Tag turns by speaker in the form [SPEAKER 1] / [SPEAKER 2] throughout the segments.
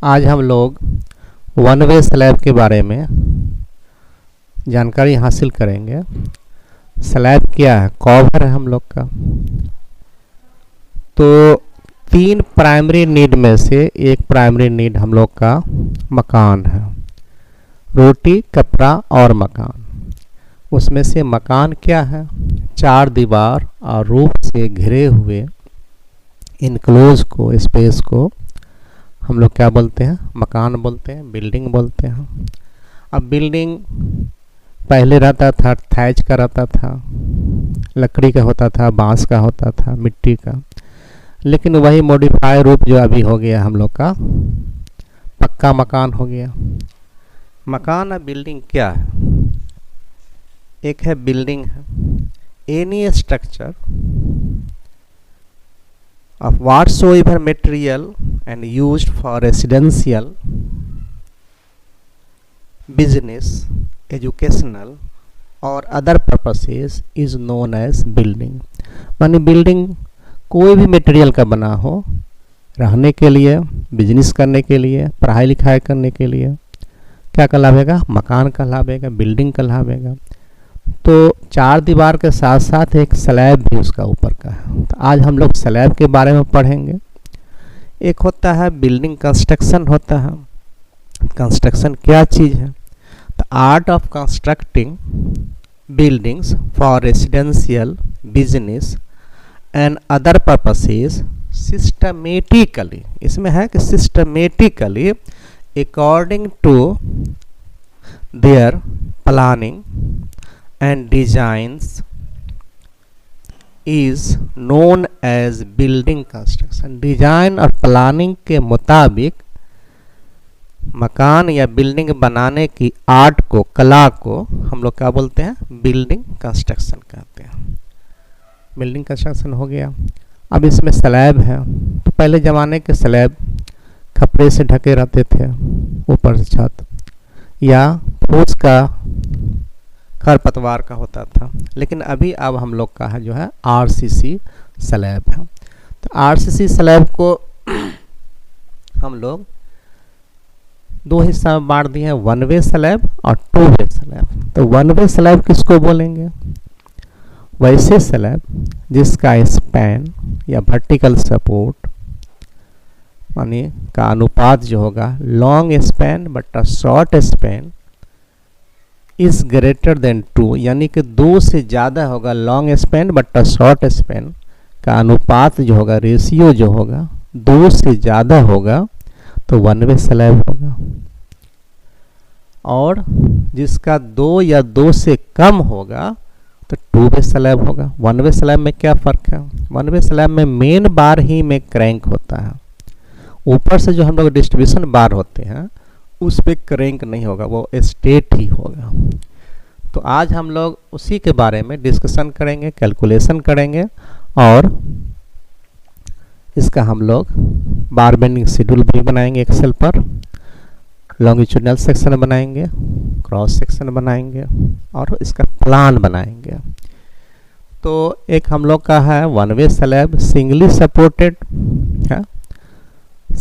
[SPEAKER 1] आज हम लोग वन वे स्लैब के बारे में जानकारी हासिल करेंगे। स्लैब क्या है, कवर है हम लोग का। तो तीन प्राइमरी नीड में से एक प्राइमरी नीड हम लोग का मकान है। रोटी, कपड़ा और मकान। उसमें से मकान क्या है? चार दीवार और रूफ से घिरे हुए इनक्लोज को, स्पेस को हम लोग क्या बोलते हैं? मकान बोलते हैं, बिल्डिंग बोलते हैं। अब बिल्डिंग पहले रहता था थैच का, रहता था लकड़ी का, होता था बांस का, होता था मिट्टी का। लेकिन वही मॉडिफाई रूप जो अभी हो गया हम लोग का पक्का मकान हो गया। मकान और बिल्डिंग क्या है? एक है बिल्डिंग है any structure of whatsoever material and used for residential, business, educational or other purposes is known as building। मानी बिल्डिंग कोई भी मटेरियल का बना हो, रहने के लिए, बिजनेस करने के लिए, पढ़ाई लिखाई करने के लिए, क्या कहलावेगा? मकान कहलावेगा, बिल्डिंग कहलावेगा। तो चार दीवार के साथ साथ एक स्लैब भी उसका ऊपर का है। तो आज हम लोग स्लैब के बारे में पढ़ेंगे। एक होता है बिल्डिंग कंस्ट्रक्शन होता है। कंस्ट्रक्शन क्या चीज़ है? The art of constructing buildings for residential, business and other purposes systematically. इसमें है कि systematically according to their planning and designs is known as building construction। Design और प्लानिंग के मुताबिक मकान या बिल्डिंग बनाने की आर्ट को, कला को हम लोग क्या बोलते हैं? बिल्डिंग कंस्ट्रक्शन कहते हैं। बिल्डिंग कंस्ट्रक्शन हो गया। अब इसमें स्लैब है। तो पहले ज़माने के स्लैब खपड़े से ढके रहते थे, ऊपर से छत, या फूस का, खरपतवार का होता था। लेकिन अभी अब हम लोग का है जो है आरसीसी स्लैब है। तो आरसीसी स्लैब को हम लोग दो हिस्सा में बांट दिए हैं, वन वे स्लैब और टू वे स्लैब। तो वन वे स्लैब किसको बोलेंगे? वैसे स्लैब जिसका स्पैन या वर्टिकल सपोर्ट मानी का अनुपात जो होगा long span but short span is greater than 2, यानी कि 2 से ज़्यादा होगा long span but short span का अनुपात जो होगा, रेशियो जो होगा 2 से ज़्यादा होगा तो वन वे स्लैब होगा। और जिसका 2 या 2 से कम होगा तो टू वे स्लैब होगा। वन वे स्लैब में क्या फ़र्क है? वन वे स्लैब में मेन बार ही में क्रैंक होता है। ऊपर से जो हम लोग डिस्ट्रीब्यूशन बार होते हैं उस पर क्रैंक नहीं होगा, वो स्ट्रेट ही होगा। तो आज हम लोग उसी के बारे में डिस्कशन करेंगे, कैलकुलेशन करेंगे और इसका हम लोग बार बेंडिंग शेड्यूल भी बनाएंगे एक्सेल पर, लॉन्गिट्यूडनल सेक्शन बनाएंगे, क्रॉस सेक्शन बनाएंगे और इसका प्लान बनाएंगे। तो एक हम लोग का है one way slab singly supported है,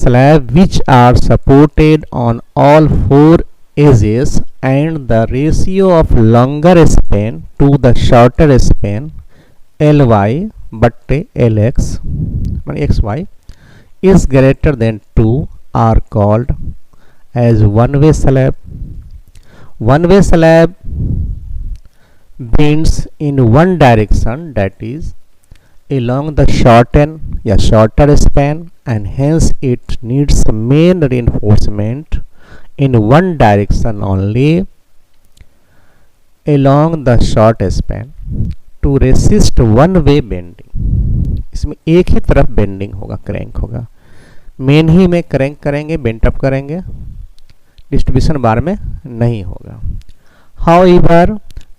[SPEAKER 1] slab which are supported on all four edges and the ratio of longer span to the shorter span ly बट्टे lx xy is greater than 2 are called as one way slab। one way slab bends in one direction, that is along the shorten या shorter span, and hence it needs main reinforcement in one direction only along the short span to resist one way bending। इसमें एक ही तरफ bending होगा, crank होगा। Main ही में crank करेंगे, bent up करेंगे, distribution बार में नहीं होगा। However,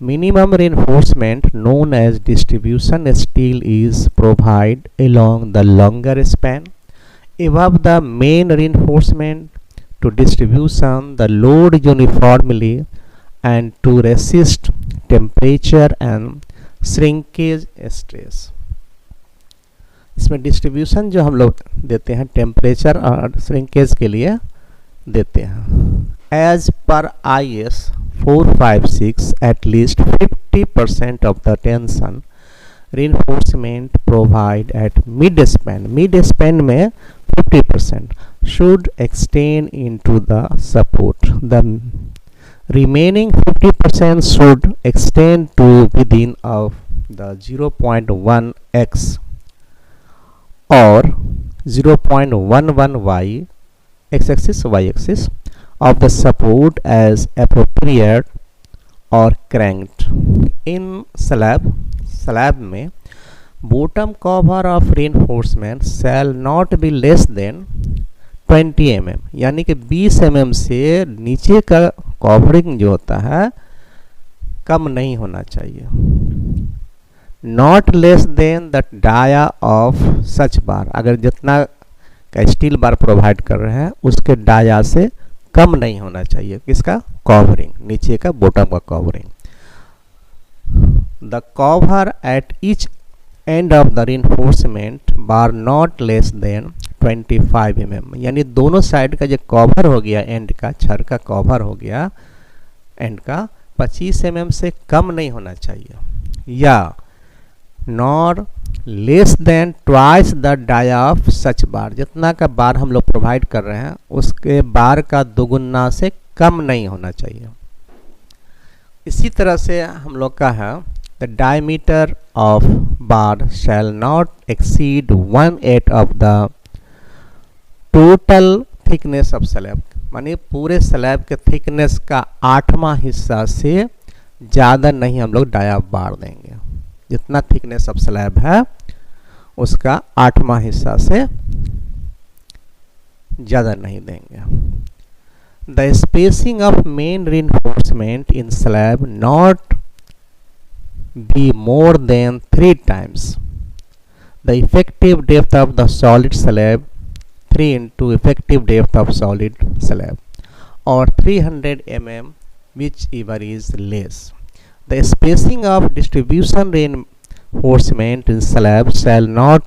[SPEAKER 1] minimum reinforcement known as distribution steel is provided along the longer span above the main reinforcement to distribution the load uniformly and to resist temperature and shrinkage stress। इसमें distribution जो हम लोग देते हैं temperature और shrinkage के लिए देते हैं। As per IS 456 at least 50% of the tension reinforcement provide at mid span में 50% should extend into the support. The remaining 50% should extend to within of the 0.1x or 0.11 y x-axis y-axis of the support as appropriate or cranked. In slab में bottom cover of reinforcement shall not be less than 20 mm, यानी कि 20 mm से नीचे का covering जो होता है कम नहीं होना चाहिए। Not less than the dia of such bar, अगर जितना का स्टील बार प्रोवाइड कर रहे हैं उसके डाया से कम नहीं होना चाहिए। किसका? कवरिंग, नीचे का बॉटम का covering. The cover at each end of the reinforcement bar not less then 25 mm, यानी दोनों साइड का जो कवर हो गया, एंड का छर का कवर हो गया एंड का 25 mm से कम नहीं होना चाहिए। या nor less than twice the dia of such bar, जितना का बार हम लोग प्रोवाइड कर रहे हैं उसके बार का दोगुना से कम नहीं होना चाहिए। इसी तरह से हम लोग का है the diameter of bar shall not exceed 1/8 of the total thickness of slab, मानी पूरे स्लैब के थिकनेस का 8वां हिस्सा से ज़्यादा नहीं हम लोग डाया बार देंगे। जितना थिकनेस ऑफ स्लैब है उसका 8वां हिस्सा से ज़्यादा नहीं देंगे। The spacing of main reinforcement in slab not be more than 3 times the effective depth of the solid slab, 3 into effective depth of solid slab, or 300 mm whichever is less. The spacing of distribution reinforcement in slab shall not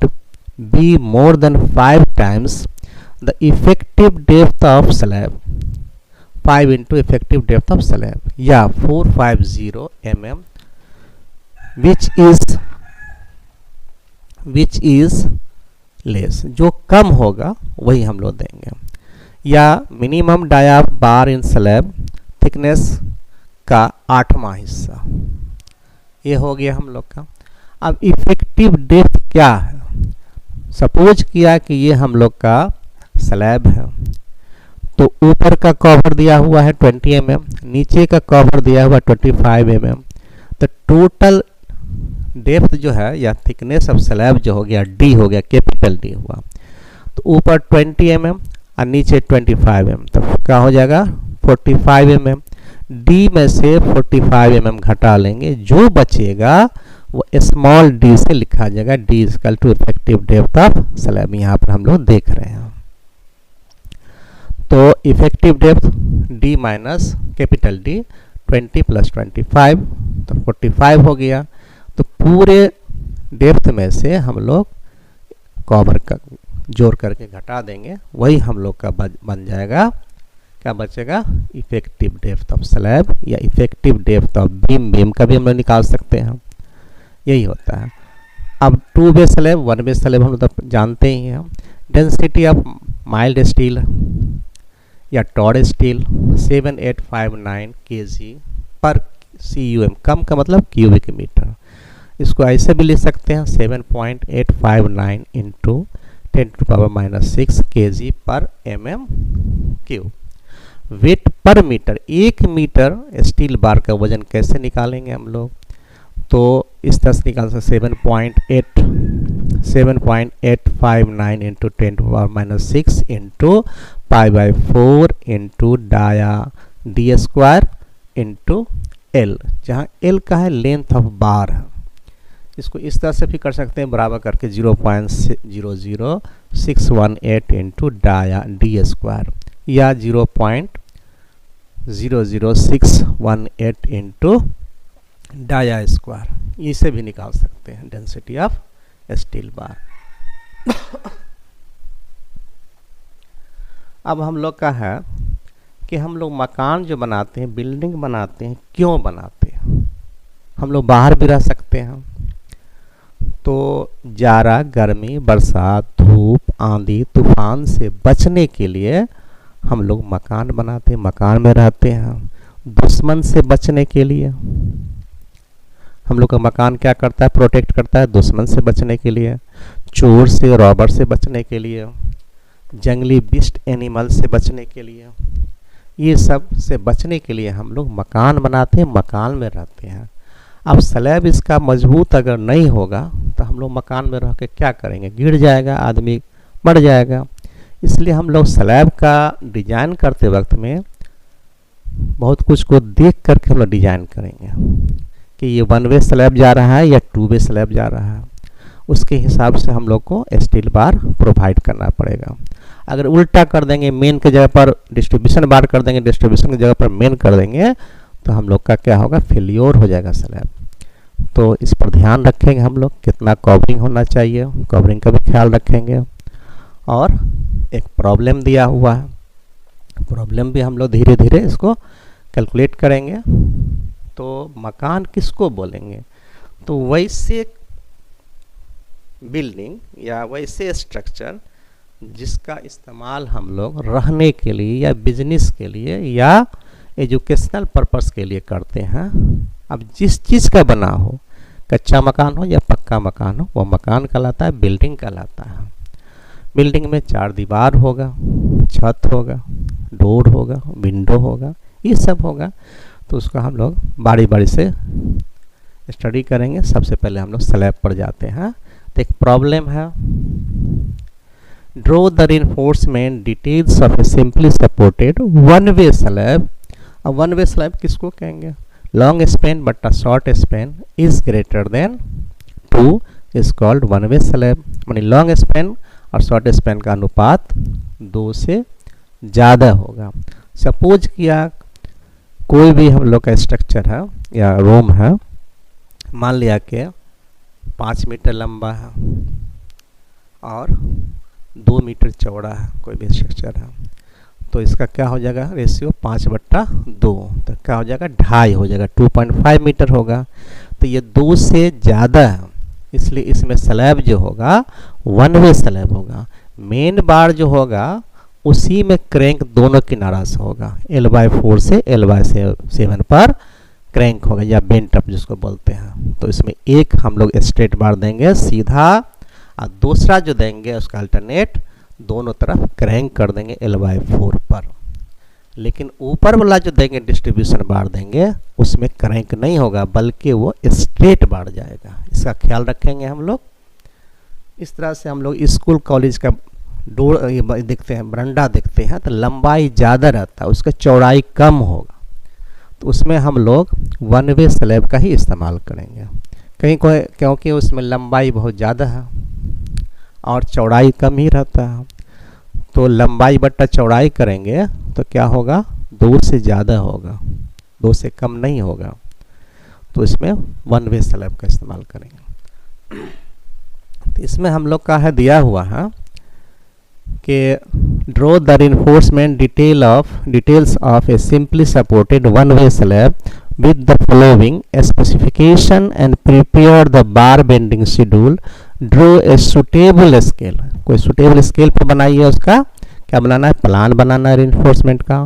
[SPEAKER 1] be more than 5 times the effective depth of slab, 5 into effective depth of slab, या 450 mm which is less, जो कम होगा वही हम लोग देंगे। या minimum dia bar in slab thickness का 8वां हिस्सा, ये हो गया हम लोग का। अब इफेक्टिव डेप्थ क्या है? सपोज किया कि ये हम लोग का स्लैब है, तो ऊपर का कवर दिया हुआ है 20 mm, नीचे का कवर दिया हुआ 25 mm, तो टोटल डेप्थ जो है या थिकनेस ऑफ स्लैब जो हो गया D हो गया, कैपिटल D हुआ। तो ऊपर 20 mm और नीचे 25 mm, तो क्या हो जाएगा 45 mm। D में से 45 mm घटा लेंगे, जो बचेगा वो स्मॉल d से लिखा जाएगा, D equal to effective depth of slab. यहाँ पर हम लोग देख रहे हैं, तो effective depth D minus capital D 20 प्लस 25 तो 45 हो गया। तो पूरे डेप्थ में से हम लोग कवर का जोड़ करके घटा देंगे, वही हम लोग का बन जाएगा। क्या बचेगा? इफेक्टिव डेप्थ ऑफ स्लैब या इफेक्टिव डेप्थ ऑफ बीम का भी हम लोग निकाल सकते हैं, यही होता है। अब 2 वे स्लैब 1 वे स्लैब हम लोग तो जानते ही हैं। डेंसिटी ऑफ माइल्ड स्टील या टॉड स्टील 7859 kg पर CUM, कम का मतलब क्यूबिक मीटर। इसको ऐसे भी लिख सकते हैं 7.859 इंटू 10⁻⁻6 kg पर mm³। वेट पर मीटर, 1 मीटर स्टील बार का वजन कैसे निकालेंगे हम लोग? तो इस तरह से निकाल सकते 7.859 into 10⁻⁻6 into π/4 into dia D² into L, जहाँ L का है लेंथ ऑफ बार है। इसको इस तरह से भी कर सकते हैं, बराबर करके 0.00618 इंटू डाया D² या 0.00618 इंटू डाया स्क्वायर, इसे भी निकाल सकते हैं डेंसिटी ऑफ स्टील बार। अब हम लोग का है कि हम लोग मकान जो बनाते हैं, बिल्डिंग बनाते हैं, क्यों बनाते हैं। हम लोग बाहर भी रह सकते हैं, तो जाड़ा, गर्मी, बरसात, धूप, आंधी, तूफान से बचने के लिए हम लोग मकान बनाते हैं, मकान में रहते हैं। दुश्मन से बचने के लिए हम लोग का मकान क्या करता है, प्रोटेक्ट करता है दुश्मन से बचने के लिए, चोर से, रॉबर से बचने के लिए, जंगली बिस्ट एनिमल से बचने के लिए, ये सब से बचने के लिए हम लोग मकान बनाते हैं, मकान में रहते हैं। अब स्लैब इसका मजबूत अगर नहीं होगा तो हम लोग मकान में रह के क्या करेंगे, गिर जाएगा, आदमी मर जाएगा। इसलिए हम लोग स्लैब का डिजाइन करते वक्त में बहुत कुछ को देख करके हम लोग डिजाइन करेंगे कि ये 1 वे स्लैब जा रहा है या 2 वे स्लैब जा रहा है। उसके हिसाब से हम लोग को स्टील बार प्रोवाइड करना पड़ेगा। अगर उल्टा कर देंगे, मेन के जगह पर डिस्ट्रीब्यूशन बार कर देंगे, डिस्ट्रीब्यूशन की जगह पर मेन कर देंगे, तो हम लोग का क्या होगा, फेलियर हो जाएगा स्लैब। तो इस पर ध्यान रखेंगे हम लोग, कितना कवरिंग होना चाहिए, कवरिंग का भी ख्याल रखेंगे। और एक प्रॉब्लम दिया हुआ है, प्रॉब्लम भी हम लोग धीरे धीरे इसको कैलकुलेट करेंगे। तो मकान किसको बोलेंगे, तो वैसे बिल्डिंग या वैसे स्ट्रक्चर जिसका इस्तेमाल हम लोग रहने के लिए या बिजनेस के लिए या एजुकेशनल पर्पस के लिए करते हैं। अब जिस चीज़ का बना हो, कच्चा मकान हो या पक्का मकान हो, वो मकान कहलाता है, बिल्डिंग कहलाता है। बिल्डिंग में 4 दीवार होगा, छत होगा, डोर होगा, विंडो होगा, ये सब होगा। तो उसका हम लोग बारी बारी से स्टडी करेंगे। सबसे पहले हम लोग स्लैब पर जाते हैं। तो एक प्रॉब्लम है, draw the reinforcement details of A simply supported 1 way slab. अब 1 वे स्लैब किसको कहेंगे, long span but short span is greater than 2 is called 1 way slab. मानी लॉन्ग स्पैन और शॉर्ट स्पैन का अनुपात 2 से ज़्यादा होगा। सपोज किया कोई भी हम लोग का स्ट्रक्चर है या रूम है, मान लिया कि 5 मीटर लंबा है और 2 मीटर चौड़ा है, कोई भी स्ट्रक्चर है, तो इसका क्या हो जाएगा रेशियो 5/2, तो क्या हो जाएगा 2.5 हो जाएगा, 2.5 मीटर होगा। तो ये 2 से ज़्यादा है, इसलिए इसमें स्लैब जो होगा 1 वे स्लैब होगा। मेन बार जो होगा उसी में क्रैंक दोनों किनारा से होगा, L/4 से L/7 पर क्रैंक होगा या बेंट अप जिसको बोलते हैं। तो इसमें एक हम लोग स्ट्रेट बार देंगे सीधा, और दूसरा जो देंगे उसका अल्टरनेट दोनों तरफ क्रैंक कर देंगे L/4 पर। लेकिन ऊपर वाला जो देंगे डिस्ट्रीब्यूशन बार देंगे उसमें क्रैंक नहीं होगा, बल्कि वो स्ट्रेट बार जाएगा। इसका ख्याल रखेंगे हम लोग। इस तरह से हम लोग स्कूल कॉलेज का डोर देखते हैं, बरंडा देखते हैं, तो लंबाई ज़्यादा रहता है, उसका चौड़ाई कम होगा, तो उसमें हम लोग 1 वे स्लैब का ही इस्तेमाल करेंगे। कहीं कोई क्योंकि उसमें लंबाई बहुत ज़्यादा है और चौड़ाई कम ही रहता है, तो लंबाई बट्टा चौड़ाई करेंगे तो क्या होगा, 2 से ज़्यादा होगा, 2 से कम नहीं होगा। तो इसमें 1 वे स्लैब का इस्तेमाल करेंगे। तो इसमें हम लोग का है दिया हुआ है कि draw the reinforcement details of A simply supported 1 way slab with the following specification and prepare the bar bending schedule. Draw a suitable scale. कोई suitable scale पर बनाइए, उसका क्या बनाना है, प्लान बनाना है reinforcement का,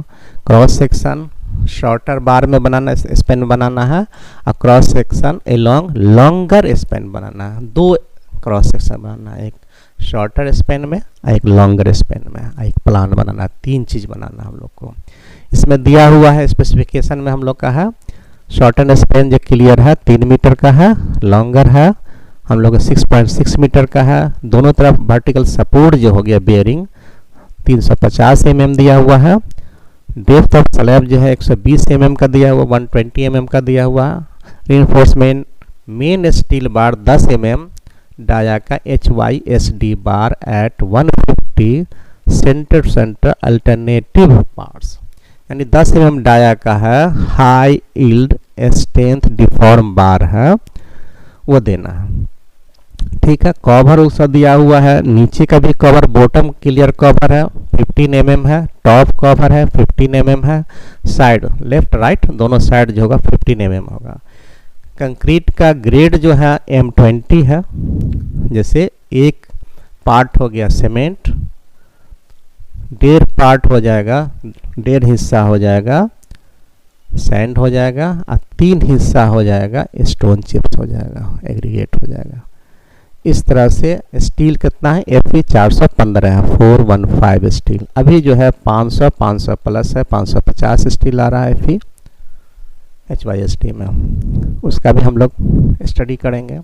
[SPEAKER 1] क्रॉस सेक्शन शॉर्टर बार में बनाना, Spain बनाना है, और cross section along longer span बनाना है। 2 क्रॉस सेक्शन बनाना है, एक शॉर्टर स्पेन में और एक लॉन्गर स्पेन में, एक प्लान बनाना, 3 चीज़ बनाना हम लोग को। इसमें दिया हुआ है स्पेसिफिकेशन में हम लोग का है शॉर्टन स्पेन जो क्लियर है 3 मीटर का है, लॉन्गर है हम लोग 6.6 मीटर का है। दोनों तरफ वर्टिकल सपोर्ट जो हो गया बेयरिंग 350 mm दिया हुआ है। डेप्थ ऑफ स्लैब जो है 120 mm का दिया हुआ, 120 mm का दिया हुआ। Reinforcement main steel bar 10 mm, dia का HYSD bar at 150 centre alternative parts, यानी 10 mm डाया का है, high yield strength deform bar है, वो देना है। ठीक है, कवर उसका दिया हुआ है, नीचे का भी कवर, बॉटम क्लियर कवर है 15 mm है, टॉप कवर है 15 mm है, साइड लेफ्ट राइट दोनों साइड जो होगा 15 mm होगा। कंक्रीट का ग्रेड जो है M20 है। जैसे एक पार्ट हो गया सीमेंट, 1.5 पार्ट हो जाएगा, 1.5 हिस्सा हो जाएगा सैंड हो जाएगा, और 3 हिस्सा हो जाएगा स्टोन चिप्स हो जाएगा, एग्रीगेट हो जाएगा। इस तरह से स्टील कितना है, Fe 415 है, 415 स्टील। अभी जो है 500 500 प्लस है, 550 स्टील आ रहा है Fe HYSD में, उसका भी हम लोग स्टडी करेंगे।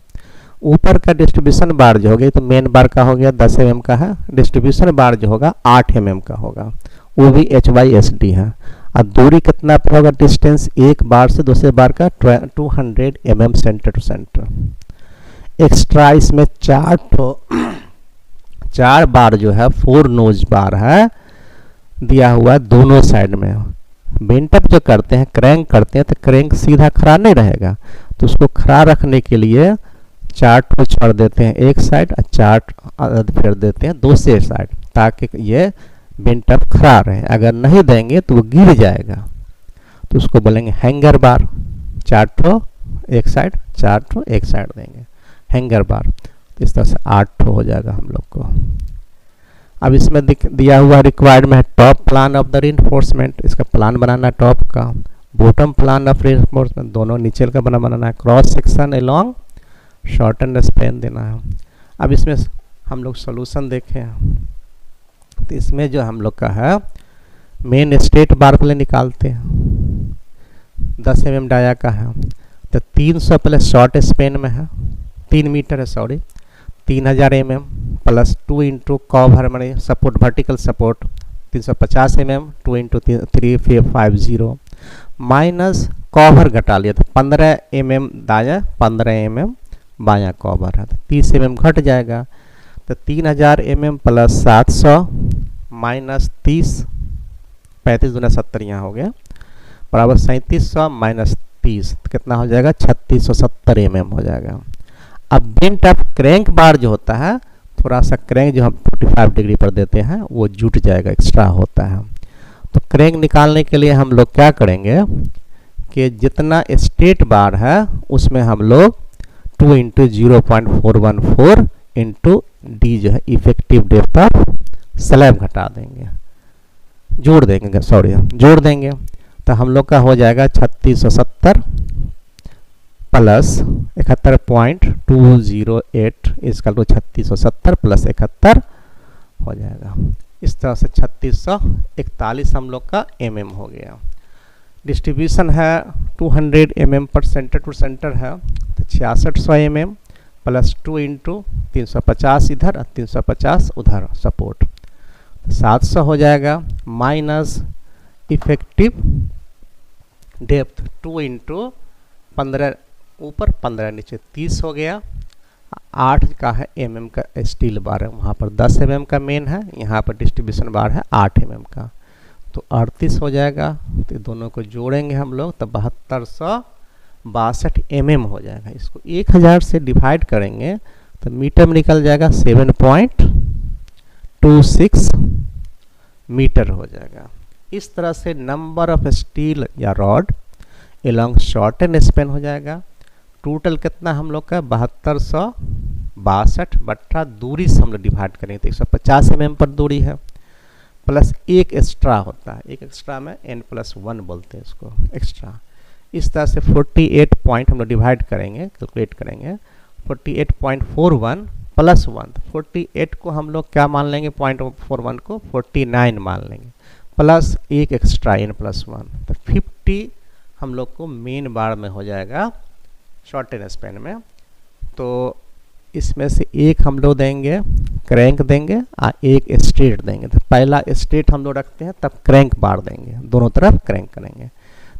[SPEAKER 1] ऊपर का डिस्ट्रीब्यूशन बार जो होगा, तो मेन बार का हो गया 10 mm का है, डिस्ट्रीब्यूशन बार जो होगा 8 mm का होगा, वो भी HYSD है। अब दूरी कितना पर होगा, डिस्टेंस एक बार से दूसरे बार का 200 mm centre to centre. Extra इसमें 4 बार जो है 4 नोज बार है दिया हुआ है दोनों साइड में। बेंटअप जो करते हैं, क्रैंक करते हैं, तो क्रैंक सीधा खड़ा नहीं रहेगा, तो उसको खड़ा रखने के लिए 4 ठो छोड़ देते हैं एक साइड और 4 फेर देते हैं दूसरे साइड, ताकि ये बेंटअप खड़ा रहे। अगर नहीं देंगे तो वो गिर जाएगा, तो उसको बोलेंगे हैंगर बार। 4 ठो एक साइड, 4 ठो एक साइड देंगे, हैंगर बार। तो इस तरह से 8 ठो हो जाएगा हम लोग को। अब इसमें दिया हुआ रिक्वायर्ड में है top plan of the reinforcement, इसका प्लान बनाना है टॉप का, बॉटम प्लान ऑफ रिइंफोर्समेंट दोनों नीचे का बनाना है, cross section along short and span देना है। अब इसमें हम लोग सोल्यूशन देखें, तो इसमें जो हम लोग का है मेन स्ट्रेट बार पहले निकालते हैं, 10 mm डाया का है, तो 300 पहले शॉर्ट स्पैन में है, 3 मीटर है sorry, 3000 mm plus 2 into cover मैंने support vertical support 350 mm 2 into 350 minus cover घटा लिया, तो 15 mm दाया 15 mm बायां कवर है, तो 30 mm घट जाएगा। तो 3000 mm प्लस 700 माइनस 30, 35 दूना 70 यहाँ हो गया, बराबर 3700 माइनस 30, तो कितना हो जाएगा 3670 mm हो जाएगा। अब बेंट अप क्रैंक बार जो होता है, थोड़ा सा क्रैंक जो हम 45 डिग्री पर देते हैं वो जुट जाएगा, एक्स्ट्रा होता है। तो क्रैंक निकालने के लिए हम लोग क्या करेंगे कि जितना स्ट्रेट बार है उसमें हम लोग 2 इंटू 0.414 इंटू डी जो है इफेक्टिव डेप्थ ऑफ स्लैब घटा देंगे, जोड़ देंगे, सॉरी जोड़ देंगे, तो हम लोग का हो जाएगा 3670 प्लस 71.208 इसका तो 3670 प्लस 71 हो जाएगा। इस तरह से 3641 हम लोग का mm हो गया। डिस्ट्रीब्यूशन है 200 mm पर सेंटर टू सेंटर है, तो 6600 mm प्लस 2 इंटू 350 इधर और 350 उधर सपोर्ट, तो 700 हो जाएगा, माइनस इफेक्टिव डेप्थ 2 इंटू 15 ऊपर 15 नीचे 30 हो गया। 8 का है mm का स्टील बार है, वहाँ पर 10 mm का मेन है, यहाँ पर डिस्ट्रीब्यूशन बार है 8 mm का, तो 38 हो जाएगा। तो दोनों को जोड़ेंगे हम लोग तो 7262 mm हो जाएगा। इसको 1000 से डिवाइड करेंगे तो मीटर में निकल जाएगा 7.26 मीटर हो जाएगा। इस तरह से नंबर ऑफ स्टील या rod along short and span हो जाएगा। टोटल कितना हम लोग का 7262 बट्टा दूरी से हम लोग डिवाइड करेंगे, तो 150 mm पर दूरी है, प्लस एक एक्स्ट्रा होता है, एक एक्स्ट्रा में n+1 बोलते हैं इसको एक्स्ट्रा। इस तरह से 48 पॉइंट हम लोग डिवाइड करेंगे, कैलकुलेट करेंगे 48.41 प्लस 1, 48 को हम लोग क्या मान लेंगे, 0.41 को 49 मान लेंगे, प्लस एक एक्स्ट्रा n+1, तो 50 हम लोग को मेन बार में हो जाएगा शॉर्ट एंड स्पैन में। तो इसमें से एक हम लोग देंगे क्रैंक देंगे और एक स्ट्रेट देंगे। तो पहला स्ट्रेट हम लोग रखते हैं, तब क्रैंक बार देंगे, दोनों तरफ क्रैंक करेंगे।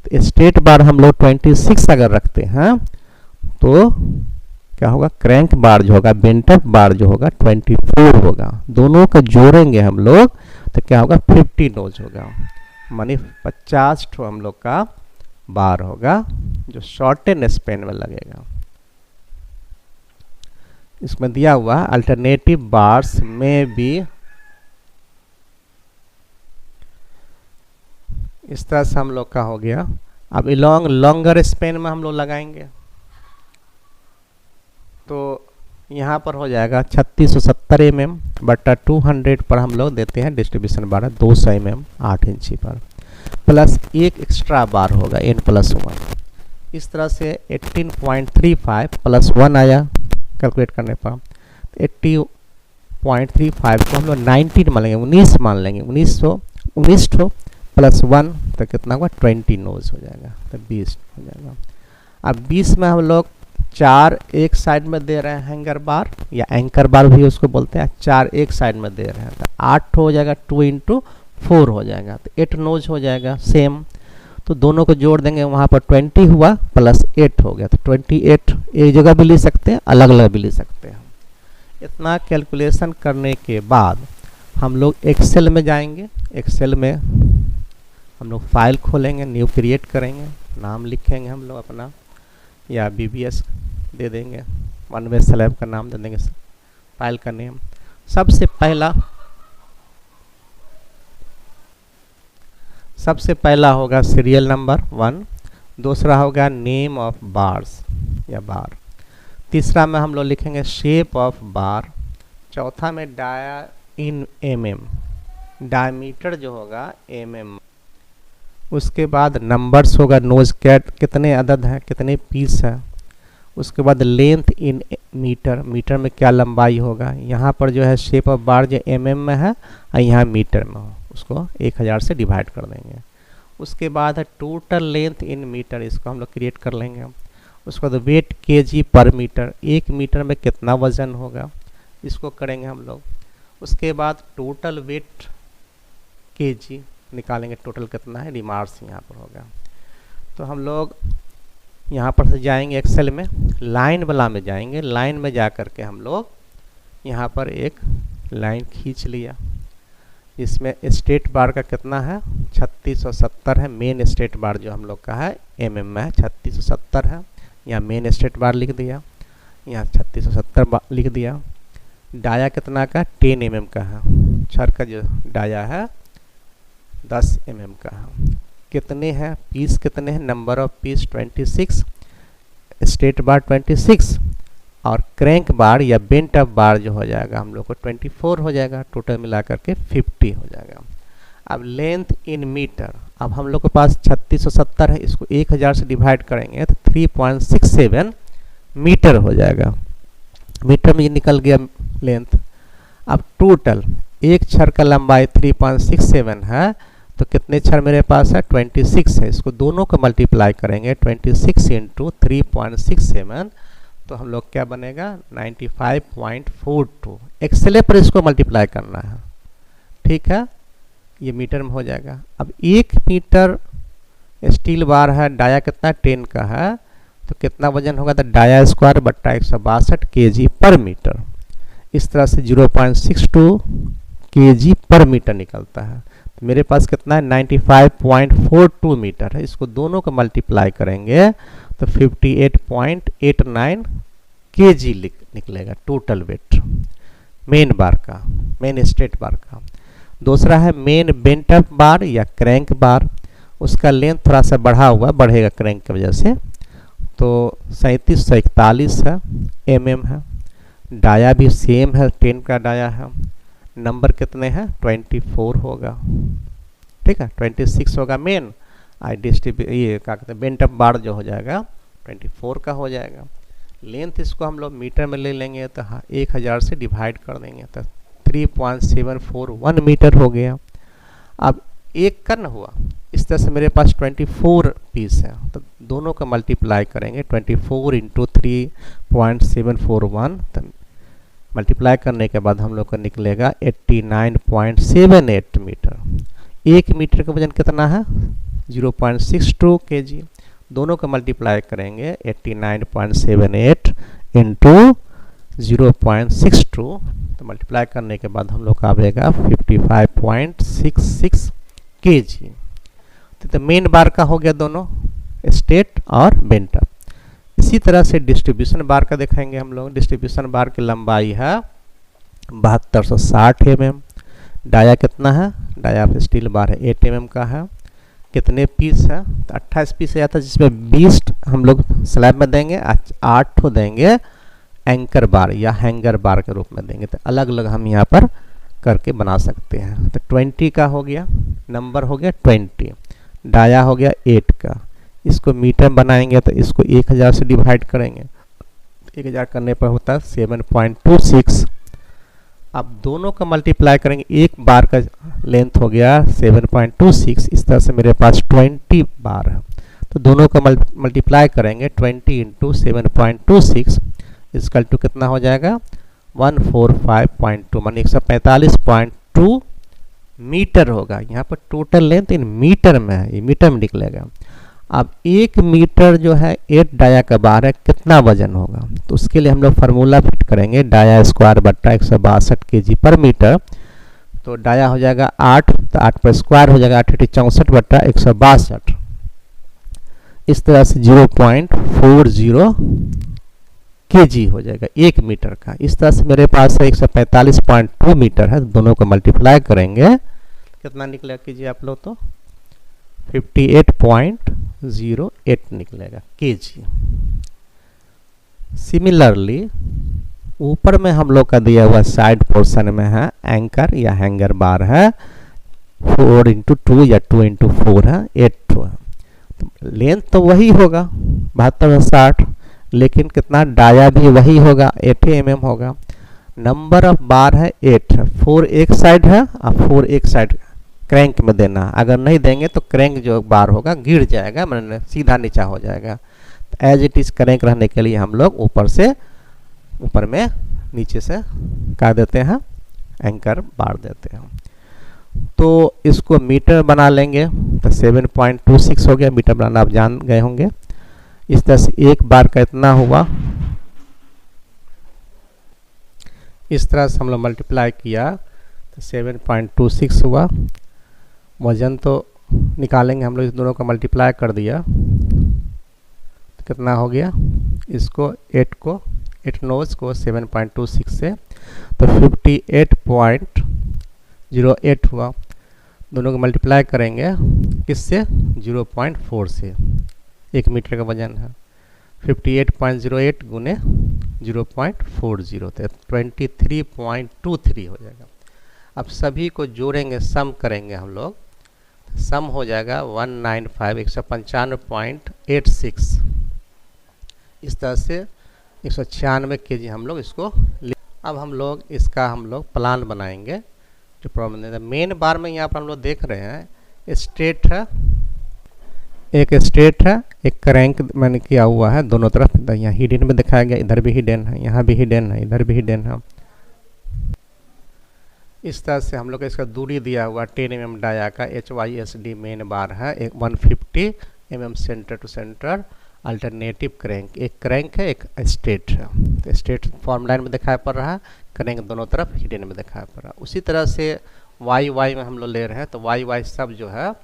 [SPEAKER 1] तो स्ट्रेट बार हम लोग 26 अगर रखते हैं तो क्या होगा, क्रैंक बार जो होगा, बेंटअप बार जो होगा 24 होगा। दोनों को जोड़ेंगे हम लोग तो क्या होगा 50 नोज होगा, मानी 50 ठो हम लोग का बार होगा जो शॉर्ट एंड स्पैन में लगेगा। इसमें दिया हुआ अल्टरनेटिव बार्स में भी, इस तरह से हम लोग का हो गया। अब इलॉन्ग लॉन्गर स्पेन में हम लोग लगाएंगे तो यहाँ पर हो जाएगा 3670 mm बटा 200 पर हम लोग देते हैं डिस्ट्रीब्यूशन बार 200 mm 8 इंची पर, प्लस एक एक्स्ट्रा बार होगा n+1। इस तरह से 18.35 प्लस 1 आया कैलकुलेट करने पर, 80.35 को हम लोग 19 मान लेंगे, 19 मान लेंगे, 19 ठो प्लस 1 तो कितना होगा 20 नोज हो जाएगा, तो 20 हो जाएगा। अब 20 में हम लोग 4 एक साइड में दे रहे हैं हैंगर बार या एंकर बार भी उसको बोलते हैं, 4 एक साइड में दे रहे हैं तो 8 हो जाएगा, 2 × 4 हो जाएगा, तो 8 नोज हो जाएगा सेम। तो दोनों को जोड़ देंगे, वहाँ पर 20 हुआ प्लस 8 हो गया, तो 28 एक जगह भी ले सकते हैं, अलग अलग भी ले सकते हैं। इतना कैलकुलेशन करने के बाद हम लोग एक्सेल में जाएंगे, एक्सेल में हम लोग फाइल खोलेंगे, न्यू क्रिएट करेंगे, नाम लिखेंगे हम लोग अपना या BBS दे देंगे, वन वे स्लैब का नाम दे देंगे, फाइल का नेम। सबसे पहला होगा सीरियल नंबर 1, दूसरा होगा नेम ऑफ बार्स या बार, तीसरा में हम लोग लिखेंगे शेप ऑफ बार, चौथा में डाया इन mm, डायमीटर जो होगा mm, उसके बाद नंबर्स होगा नोज कैट कितने अदद हैं, कितने पीस है, उसके बाद लेंथ इन मीटर, मीटर में क्या लंबाई होगा, यहाँ पर जो है शेप ऑफ बार जो mm में है और यहाँ मीटर में हो, उसको 1000 से डिवाइड कर देंगे। उसके बाद है टोटल लेंथ इन मीटर, इसको हम लोग क्रिएट कर लेंगे। उसके बाद वेट kg पर मीटर, 1 मीटर में कितना वजन होगा, इसको करेंगे हम लोग। उसके बाद टोटल वेट kg निकालेंगे, टोटल कितना है, रिमार्क्स यहाँ पर होगा। तो हम लोग यहाँ पर से जाएंगे एक्सेल में, लाइन वाला में जाएंगे, लाइन में जा कर के हम लोग यहाँ पर एक लाइन खींच लिया, इसमें स्टेट बार का कितना है 3670 है, मेन स्टेट बार जो हम लोग का है mm में है 3670 है, यहाँ मेन स्टेट बार लिख दिया, यहाँ 3670 लिख दिया। डाया कितना का 10 mm का है, छर का जो डाया है 10 mm का है। कितने हैं पीस, कितने हैं, number of peace 26, state bar 26 और क्रैंक बार या बेंट अप बार जो हो जाएगा हम लोग को 24 हो जाएगा, टोटल मिला करके 50 हो जाएगा। अब लेंथ इन मीटर, अब हम लोग के पास 3670 है, इसको 1000 से डिवाइड करेंगे तो 3.67 मीटर हो जाएगा, मीटर में ये निकल गया लेंथ। अब टोटल एक छर का लंबाई 3.67 है, तो कितने छर मेरे पास है 26 है, इसको दोनों को मल्टीप्लाई करेंगे 26 × 3.67, तो हम लोग क्या बनेगा 95.42। एक्सेल पर इसको मल्टीप्लाई करना है, ठीक है, ये मीटर में हो जाएगा। अब 1 मीटर स्टील बार है, डाया कितना 10 का है, तो कितना वजन होगा, तो डाया स्क्वायर बट्टा 162 kg पर मीटर, इस तरह से 0.62 kg पर मीटर निकलता है। तो मेरे पास कितना है 95.42 मीटर है, इसको दोनों को मल्टीप्लाई करेंगे तो 58.89 kg निकलेगा टोटल वेट मेन बार का, मेन स्टेट बार का। दूसरा है मेन बेंट अप बार या क्रैंक बार, उसका लेंथ थोड़ा सा बढ़ा हुआ बढ़ेगा क्रैंक की वजह से, तो 3741 है mm है, डाया भी सेम है 10 का डाया है, नंबर कितने हैं 24 होगा, ठीक है 26 होगा मेन, आई ये क्या कहते हैं बेंट अप बार जो हो जाएगा 24 का हो जाएगा। लेंथ इसको हम लोग मीटर में ले लेंगे तो 1000 से डिवाइड कर देंगे तो 3.741 मीटर हो गया। अब एक का न हुआ, इस तरह से मेरे पास 24 पीस है, तो दोनों का मल्टीप्लाई करेंगे 24 × 3.741, तो मल्टीप्लाई करने के बाद हम लोग का निकलेगा 89.78 मीटर। 1 मीटर का वजन कितना है 0.62 kg, दोनों का मल्टीप्लाई करेंगे 89.78 × 0.62, तो मल्टीप्लाई करने के बाद हम लोग का आएगा 55.66 kg। तो मेन बार का हो गया दोनों स्टेट और बेंट अप। इसी तरह से डिस्ट्रीब्यूशन बार का देखेंगे हम लोग। डिस्ट्रीब्यूशन बार की लंबाई है 7260 mm। डाया कितना है, डाया ऑफ स्टील बार है 8 mm का है। कितने पीस है, तो 28 पीस आता है, जिसमें 20 हम लोग स्लैब में देंगे, 8 ठो देंगे एंकर बार या हैंगर बार के रूप में देंगे। तो अलग अलग हम यहाँ पर करके बना सकते हैं। तो 20 का हो गया, नंबर हो गया 20, डाया हो गया 8 का। इसको मीटर बनाएंगे तो इसको 1000 से डिवाइड करेंगे, 1000 करने पर होता है 7.26। अब दोनों का मल्टीप्लाई करेंगे, एक बार का लेंथ हो गया 7.26, इस तरह से मेरे पास 20 बार है। तो दोनों का मल्टीप्लाई करेंगे, 20 इंटू 7.26 इसकल टू कितना हो जाएगा 145.2, मान 145.2 मीटर होगा। यहाँ पर टोटल लेंथ इन मीटर में है, ये मीटर में निकलेगा। अब 1 मीटर जो है 8 डाया का बार है, कितना वजन होगा, तो उसके लिए हम लोग फार्मूला फिट करेंगे, डाया स्क्वायर बट्टा 162 kg पर मीटर। तो डाया हो जाएगा 8, तो 8 पर स्क्वायर हो जाएगा 8 64 बट्टा 162। इस तरह से 0.40 kg हो जाएगा 1 मीटर का। इस तरह से मेरे पास है 145.2 मीटर है। दोनों को मल्टीप्लाई करेंगे कितना निकलेगा कीजिए आप लोग, तो 58.08 निकलेगा kg। सिमिलरली ऊपर में हम लोग का दिया हुआ साइड पोर्शन में है एंकर या हैंगर बार है 4 इंटू 2 या 2 इंटू 4 है, 8 है। तो लेंथ तो वही होगा 7260, लेकिन कितना डाया भी वही होगा 8 mm होगा। नंबर ऑफ बार है 8 है, 4 एक साइड है और 4 एक साइड क्रैंक में देना। अगर नहीं देंगे तो क्रैंक जो बार होगा गिर जाएगा, मतलब सीधा नीचा हो जाएगा। तो एज इट इज क्रैंक रहने के लिए हम लोग ऊपर में नीचे से क्या देते हैं, एंकर बार देते हैं। तो इसको मीटर बना लेंगे, तो 7.26 हो गया, मीटर बनाना आप जान गए होंगे। इस तरह से एक बार का इतना हुआ, इस तरह से हम लोग मल्टीप्लाई किया तो 7.26 हुआ। वजन तो निकालेंगे हम लोग, इस दोनों का मल्टीप्लाई कर दिया तो कितना हो गया, इसको 8 नोज को 7.26 से तो 58.08 हुआ। दोनों को मल्टीप्लाई करेंगे किससे, 0.4 से, 1 मीटर का वजन है 58.08 गुने 0.40 तो 23.23 हो जाएगा। अब सभी को जोड़ेंगे, सम करेंगे हम लोग, सम हो जाएगा 195 इस तरह से 196 kg हम लोग इसको ले। अब हम लोग इसका प्लान बनाएंगे। जो प्रॉब्लम है मेन बार में यहाँ पर हम लोग देख रहे हैं स्ट्रेट है, एक स्ट्रेट है, एक क्रैंक मैंने किया हुआ है दोनों तरफ। यहाँ हिडन में दिखाया गया, इधर भी हिडन है, यहाँ भी हिडन है, इधर भी हिडन है। इस तरह से हम लोग का इसका दूरी दिया हुआ 10 mm डाया का HYSD मेन बार है, एक 150 mm centre to centre alternative crank. एक क्रैंक है, एक स्ट्रेट है। तो स्ट्रेट फॉर्म लाइन में दिखाई पड़ रहा है, क्रैंक दोनों तरफ हिडन में दिखाई पड़ रहा है। उसी तरह से YY में हम लोग ले रहे हैं, तो YY सब जो है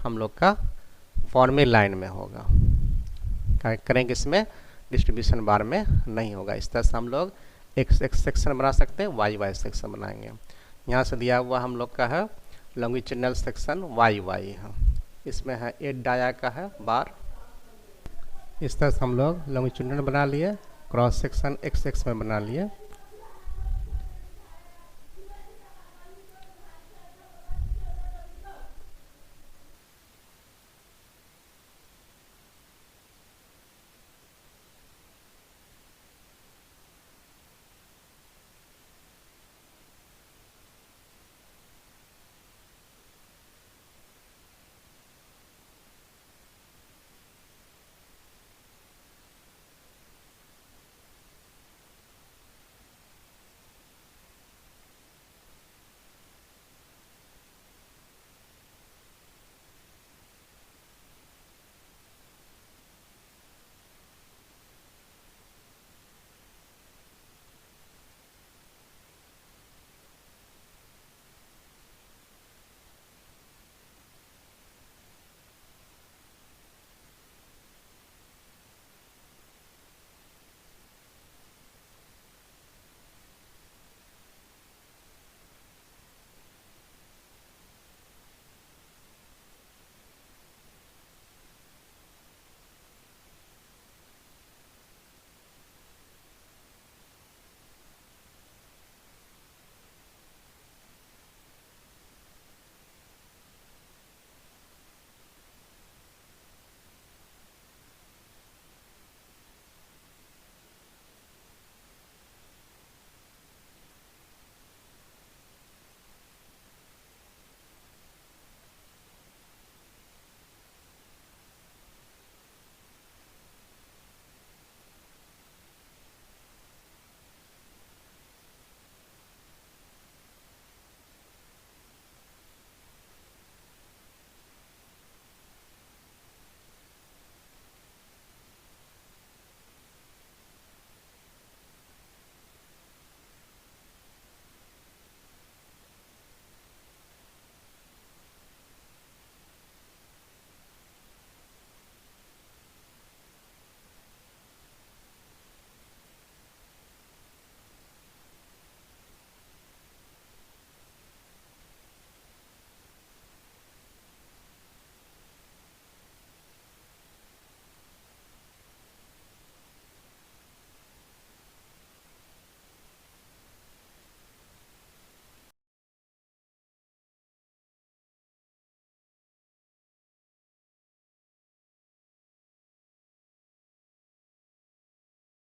[SPEAKER 1] हम लोग का फॉर्मे लाइन में होगा, क्रैंक इसमें डिस्ट्रीब्यूशन बार में नहीं होगा। इस तरह से हम लोग एक सेक्शन बना सकते हैं, YY सेक्शन बनाएंगे। यहाँ से दिया हुआ हम लोग का है लॉन्गिट्यूडिनल सेक्शन YY है, इसमें है 8 डाया का है बार। इस तरह से हम लोग लॉन्गिट्यूडिनल बना लिए, क्रॉस सेक्शन XX में बना लिए।